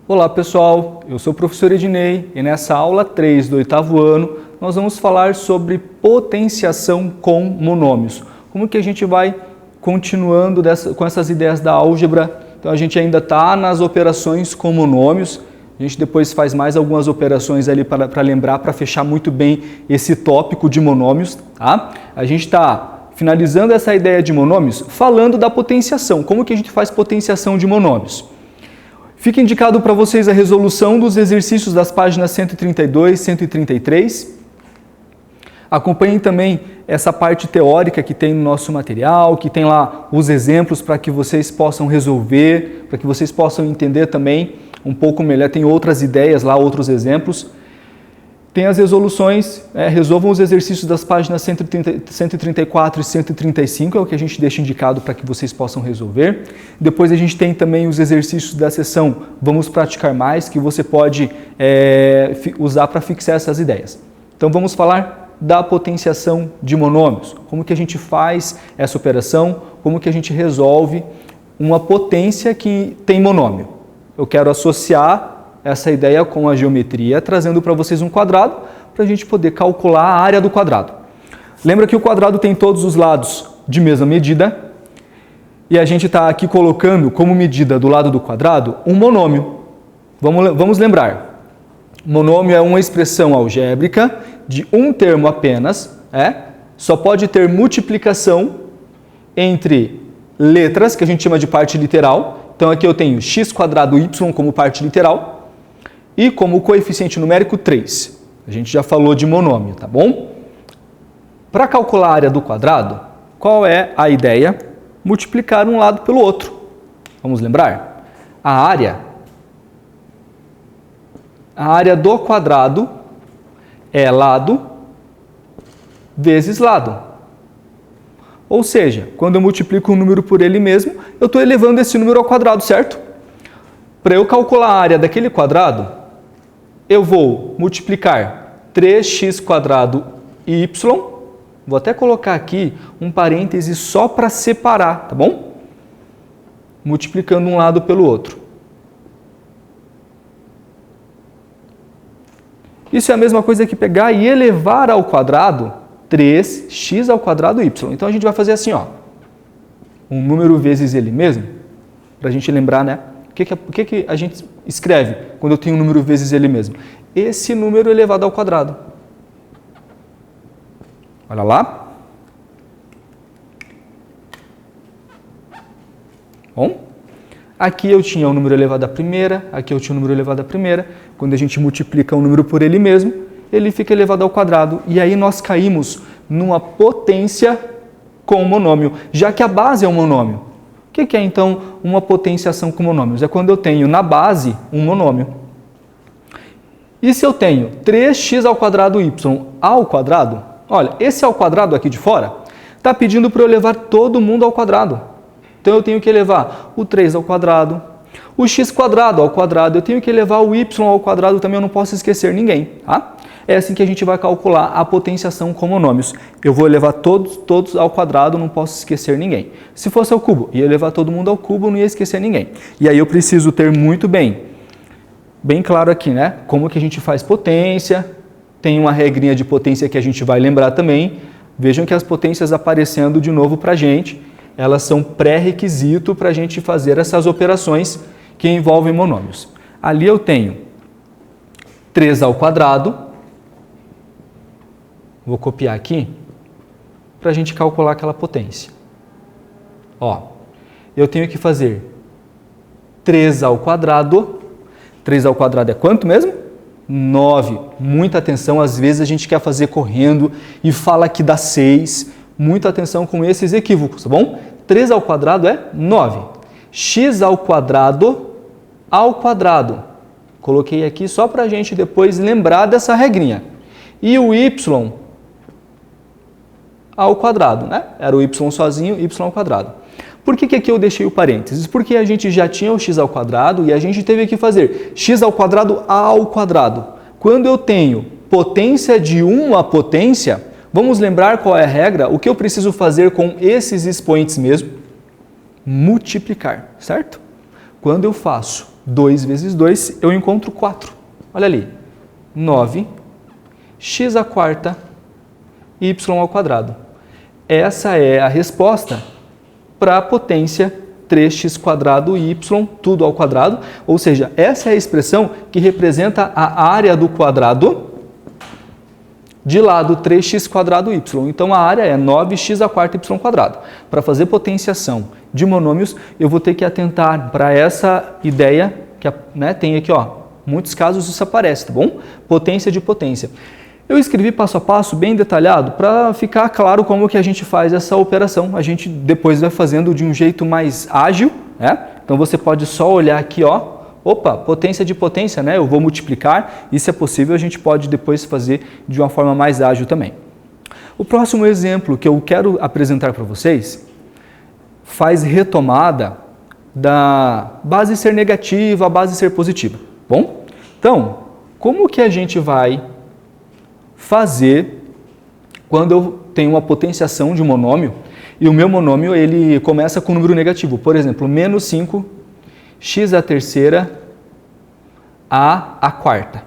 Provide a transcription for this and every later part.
Olá pessoal, eu sou o professor Ednei e nessa aula 3 do 8º ano nós vamos falar sobre potenciação com monômios. Como que a gente vai continuando com essas ideias da álgebra? Então a gente ainda está nas operações com monômios, a gente depois faz mais algumas operações ali para lembrar, para fechar muito bem esse tópico de monômios. Tá? A gente está finalizando essa ideia de monômios falando da potenciação, como que a gente faz potenciação de monômios. Fica indicado para vocês a resolução dos exercícios das páginas 132 e 133. Acompanhem também essa parte teórica que tem no nosso material, que tem lá os exemplos para que vocês possam resolver, para que vocês possam entender também um pouco melhor. Tem outras ideias lá, outros exemplos. Tem as resoluções, resolvam os exercícios das páginas 134 e 135, é o que a gente deixa indicado para que vocês possam resolver. Depois a gente tem também os exercícios da seção Vamos Praticar Mais, que você pode usar para fixar essas ideias. Então vamos falar da potenciação de monômios. Como que a gente faz essa operação, como que a gente resolve uma potência que tem monômio. Eu quero associar essa ideia com a geometria, trazendo para vocês um quadrado, para a gente poder calcular a área do quadrado. Lembra que o quadrado tem todos os lados de mesma medida, e a gente está aqui colocando como medida do lado do quadrado um monômio. Vamos lembrar, monômio é uma expressão algébrica de um termo apenas, só pode ter multiplicação entre letras, que a gente chama de parte literal. Então aqui eu tenho x² y como parte literal, e como coeficiente numérico 3. A gente já falou de monômio, tá bom? Para calcular a área do quadrado, qual é a ideia? Multiplicar um lado pelo outro. Vamos lembrar? A área do quadrado é lado vezes lado. Ou seja, quando eu multiplico um número por ele mesmo, eu estou elevando esse número ao quadrado, certo? Para eu calcular a área daquele quadrado, eu vou multiplicar 3x² y, vou até colocar aqui um parêntese só para separar, tá bom? Multiplicando um lado pelo outro. Isso é a mesma coisa que pegar e elevar ao quadrado 3x² y. Então a gente vai fazer assim, ó, um número vezes ele mesmo, para a gente lembrar, né? O que a gente escreve quando eu tenho um número vezes ele mesmo? Esse número elevado ao quadrado. Olha lá. Bom, aqui eu tinha um número elevado à primeira, aqui eu tinha um número elevado à primeira. Quando a gente multiplica um número por ele mesmo, ele fica elevado ao quadrado. E aí nós caímos numa potência com monômio, já que a base é um monômio. O que é, então, uma potenciação com monômios? É quando eu tenho na base um monômio. E se eu tenho 3x² y ao quadrado, olha, esse ao quadrado aqui de fora está pedindo para eu levar todo mundo ao quadrado. Então eu tenho que elevar o 3 ao quadrado, o x² ao quadrado, eu tenho que elevar o y ao quadrado também, eu não posso esquecer ninguém. Tá? É assim que a gente vai calcular a potenciação com monômios. Eu vou elevar todos ao quadrado, não posso esquecer ninguém. Se fosse ao cubo, ia elevar todo mundo ao cubo, não ia esquecer ninguém. E aí eu preciso ter muito bem claro aqui, né? Como que a gente faz potência, tem uma regrinha de potência que a gente vai lembrar também. Vejam que as potências aparecendo de novo para a gente, elas são pré-requisito para a gente fazer essas operações que envolvem monômios. Ali eu tenho 3 ao quadrado, vou copiar aqui, para a gente calcular aquela potência. Ó, eu tenho que fazer 3 ao quadrado. 3 ao quadrado é quanto mesmo? 9. Muita atenção, às vezes a gente quer fazer correndo e fala que dá 6. Muita atenção com esses equívocos, tá bom? 3 ao quadrado é 9. X ao quadrado. Coloquei aqui só para a gente depois lembrar dessa regrinha. E o y ao quadrado, né? Era o y sozinho, y ao quadrado. Por que aqui eu deixei o parênteses? Porque a gente já tinha o x ao quadrado e a gente teve que fazer x ao quadrado. Quando eu tenho potência de uma potência, vamos lembrar qual é a regra? O que eu preciso fazer com esses expoentes mesmo? Multiplicar, certo? Quando eu faço 2 vezes 2, eu encontro 4. Olha ali, 9, x à quarta, y ao quadrado. Essa é a resposta para a potência 3x² y, tudo ao quadrado, ou seja, essa é a expressão que representa a área do quadrado de lado 3x² y. Então, a área é 9x à quarta y². Para fazer potenciação de monômios, eu vou ter que atentar para essa ideia, que tem aqui, muitos casos isso aparece, tá bom? Potência de potência. Eu escrevi passo a passo, bem detalhado, para ficar claro como que a gente faz essa operação. A gente depois vai fazendo de um jeito mais ágil, né? Então, você pode só olhar aqui, opa, potência de potência, né? Eu vou multiplicar, e se é possível, a gente pode depois fazer de uma forma mais ágil também. O próximo exemplo que eu quero apresentar para vocês faz retomada da base ser negativa, a base ser positiva. Bom, então, como que a gente vai fazer quando eu tenho uma potenciação de um monômio e o meu monômio ele começa com um número negativo? Por exemplo, menos 5, x à terceira, a à quarta.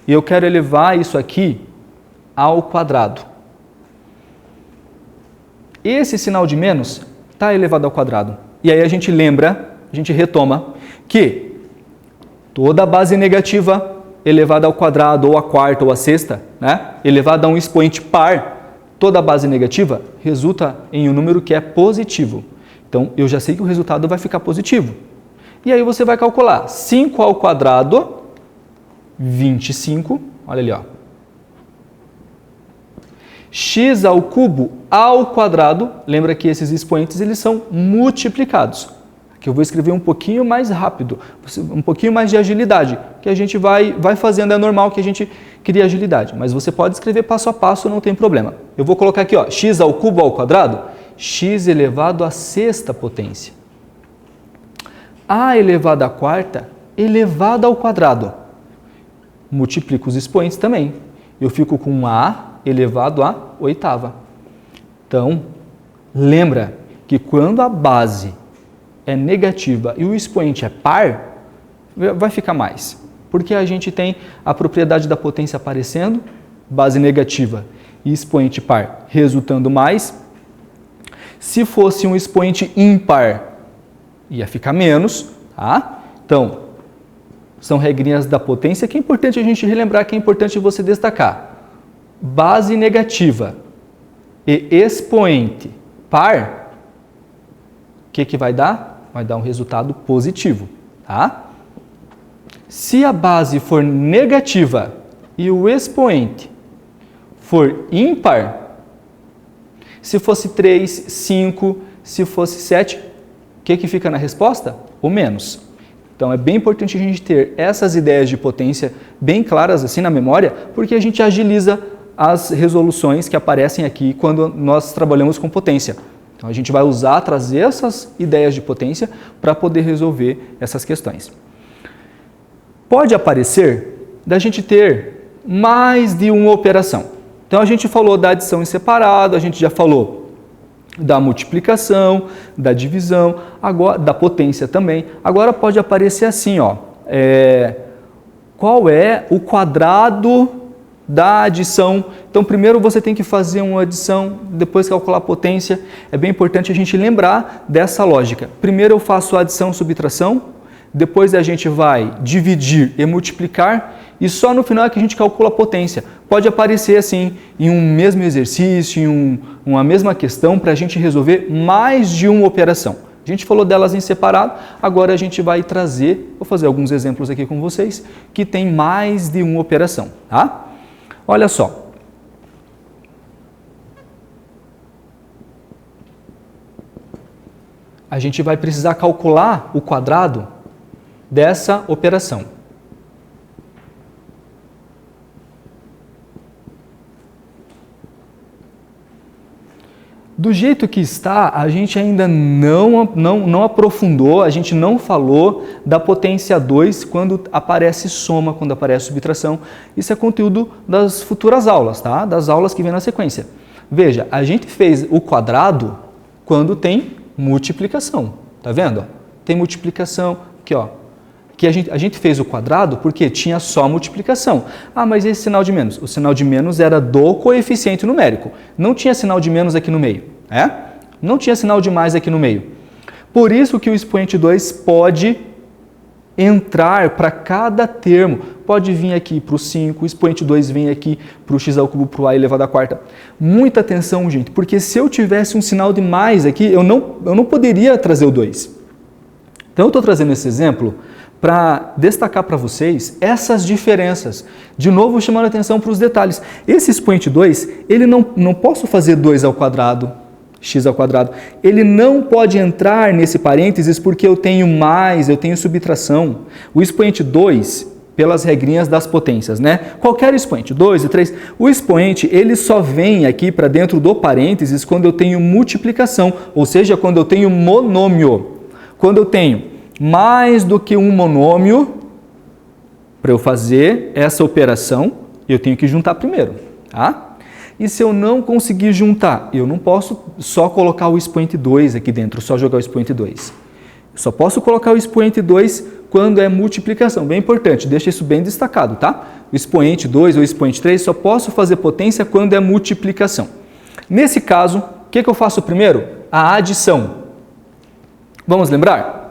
E eu quero elevar isso aqui ao quadrado. Esse sinal de menos está elevado ao quadrado. E aí a gente lembra, a gente retoma que toda base negativa elevada ao quadrado, ou à quarta, ou à sexta, né, elevada a um expoente par, toda base negativa resulta em um número que é positivo. Então, eu já sei que o resultado vai ficar positivo. E aí você vai calcular 5 ao quadrado, 25, olha ali, x ao cubo ao quadrado, lembra que esses expoentes eles são multiplicados. Aqui eu vou escrever um pouquinho mais rápido, um pouquinho mais de agilidade, que a gente vai fazendo, é normal que a gente crie agilidade, mas você pode escrever passo a passo, não tem problema. Eu vou colocar aqui, x ao cubo ao quadrado, x elevado à sexta potência. A elevado à quarta, elevado ao quadrado. Multiplico os expoentes também. Eu fico com a elevado à oitava. Então, lembra que quando a base é negativa e o expoente é par, vai ficar mais. Porque a gente tem a propriedade da potência aparecendo, base negativa e expoente par resultando mais. Se fosse um expoente ímpar, ia ficar menos, tá? Então, são regrinhas da potência que é importante a gente relembrar, que é importante você destacar. Base negativa e expoente par, o que vai dar? Vai dar um resultado positivo, tá? Se a base for negativa e o expoente for ímpar, se fosse 3, 5, se fosse 7, o que fica na resposta? O menos. Então, é bem importante a gente ter essas ideias de potência bem claras assim na memória, porque a gente agiliza as resoluções que aparecem aqui quando nós trabalhamos com potência. Então, a gente vai trazer essas ideias de potência para poder resolver essas questões. Pode aparecer da gente ter mais de uma operação. Então, a gente falou da adição em separado, a gente já falou da multiplicação, da divisão, agora, da potência também. Agora pode aparecer assim, qual é o quadrado da adição? Então, primeiro você tem que fazer uma adição, depois calcular a potência. É bem importante a gente lembrar dessa lógica. Primeiro eu faço a adição, subtração, depois a gente vai dividir e multiplicar, e só no final é que a gente calcula a potência. Pode aparecer assim, em um mesmo exercício, em uma mesma questão, para a gente resolver mais de uma operação. A gente falou delas em separado, agora a gente vai trazer, vou fazer alguns exemplos aqui com vocês, que tem mais de uma operação, tá? Olha só. A gente vai precisar calcular o quadrado dessa operação. Do jeito que está, a gente ainda não aprofundou, a gente não falou da potência 2 quando aparece soma, quando aparece subtração. Isso é conteúdo das futuras aulas, tá? Das aulas que vêm na sequência. Veja, a gente fez o quadrado quando tem multiplicação, tá vendo? Tem multiplicação aqui, que a gente fez o quadrado porque tinha só multiplicação. Ah, mas esse sinal de menos? O sinal de menos era do coeficiente numérico. Não tinha sinal de menos aqui no meio. Não tinha sinal de mais aqui no meio. Por isso que o expoente 2 pode entrar para cada termo. Pode vir aqui para o 5, o expoente 2 vem aqui para o x ao cubo, para o a elevado à quarta. Muita atenção, gente, porque se eu tivesse um sinal de mais aqui, eu não poderia trazer o 2. Então, eu estou trazendo esse exemplo para destacar para vocês essas diferenças. De novo, chamando a atenção para os detalhes. Esse expoente 2, ele não posso fazer 2 ao quadrado, x ao quadrado. Ele não pode entrar nesse parênteses porque eu tenho mais, eu tenho subtração. O expoente 2, pelas regrinhas das potências, né? Qualquer expoente, 2 e 3, o expoente ele só vem aqui para dentro do parênteses quando eu tenho multiplicação, ou seja, quando eu tenho monômio. Quando eu tenho mais do que um monômio, para eu fazer essa operação, eu tenho que juntar primeiro, tá? E se eu não conseguir juntar, eu não posso só colocar o expoente 2 aqui dentro, só jogar o expoente 2. Eu só posso colocar o expoente 2 quando é multiplicação. Bem importante, deixa isso bem destacado, tá? O expoente 2 ou o expoente 3 só posso fazer potência quando é multiplicação. Nesse caso, o que eu faço primeiro? A adição. Vamos lembrar?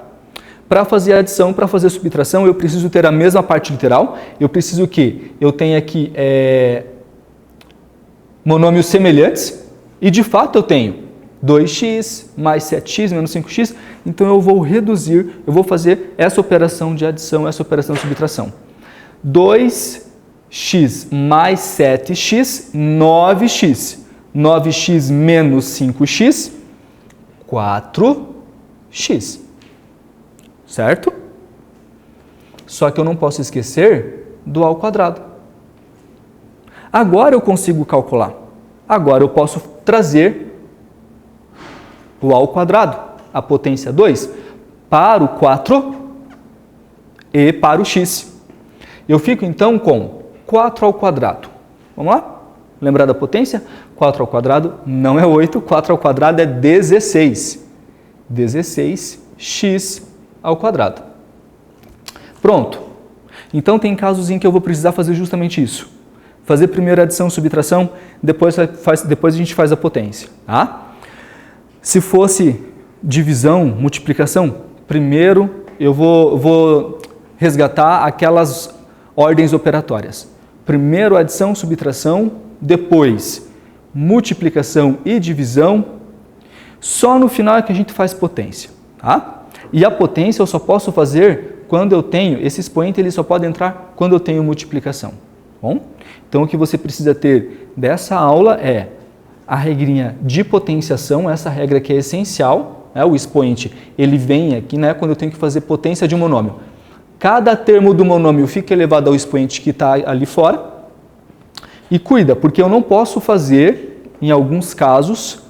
Para fazer a adição, para fazer a subtração, eu preciso ter a mesma parte literal. Eu preciso que eu tenha aqui monômios semelhantes. E de fato eu tenho 2x mais 7x menos 5x. Então eu vou reduzir, eu vou fazer essa operação de adição, essa operação de subtração. 2x mais 7x, 9x. 9x menos 5x, 4x. Certo? Só que eu não posso esquecer do ao quadrado. Agora eu consigo calcular. Agora eu posso trazer o ao quadrado, a potência 2, para o 4 e para o x. Eu fico então com 4 ao quadrado. Vamos lá? Lembrar da potência? 4 ao quadrado não é 8, 4 ao quadrado é 16. 16x ao quadrado. Pronto. Então tem casos em que eu vou precisar fazer justamente isso. Fazer primeiro a adição e subtração, depois a gente faz a potência. Tá? Se fosse divisão, multiplicação, primeiro eu vou resgatar aquelas ordens operatórias. Primeiro adição, subtração, depois multiplicação e divisão. Só no final é que a gente faz potência. Tá? E a potência eu só posso fazer quando eu tenho, esse expoente ele só pode entrar quando eu tenho multiplicação. Bom? Então o que você precisa ter dessa aula é a regrinha de potenciação, essa regra que é essencial, né? O expoente ele vem aqui, né, quando eu tenho que fazer potência de um monômio. Cada termo do monômio fica elevado ao expoente que está ali fora. E cuida, porque eu não posso fazer, em alguns casos,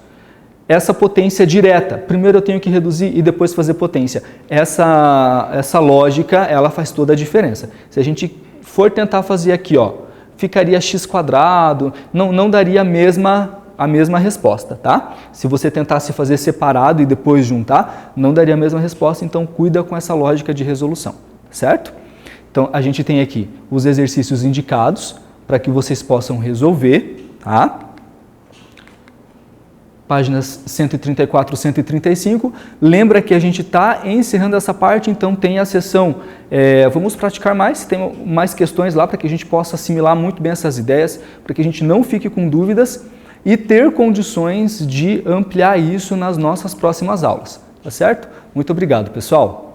essa potência direta. Primeiro eu tenho que reduzir e depois fazer potência. Essa lógica, ela faz toda a diferença. Se a gente for tentar fazer aqui, ó, ficaria x², não daria a mesma resposta, tá? Se você tentasse fazer separado e depois juntar, não daria a mesma resposta, então cuida com essa lógica de resolução, certo? Então a gente tem aqui os exercícios indicados para que vocês possam resolver, tá? Páginas 134 e 135. Lembra que a gente está encerrando essa parte, então tem a sessão vamos praticar mais, tem mais questões lá para que a gente possa assimilar muito bem essas ideias, para que a gente não fique com dúvidas e ter condições de ampliar isso nas nossas próximas aulas, tá certo? Muito obrigado, pessoal!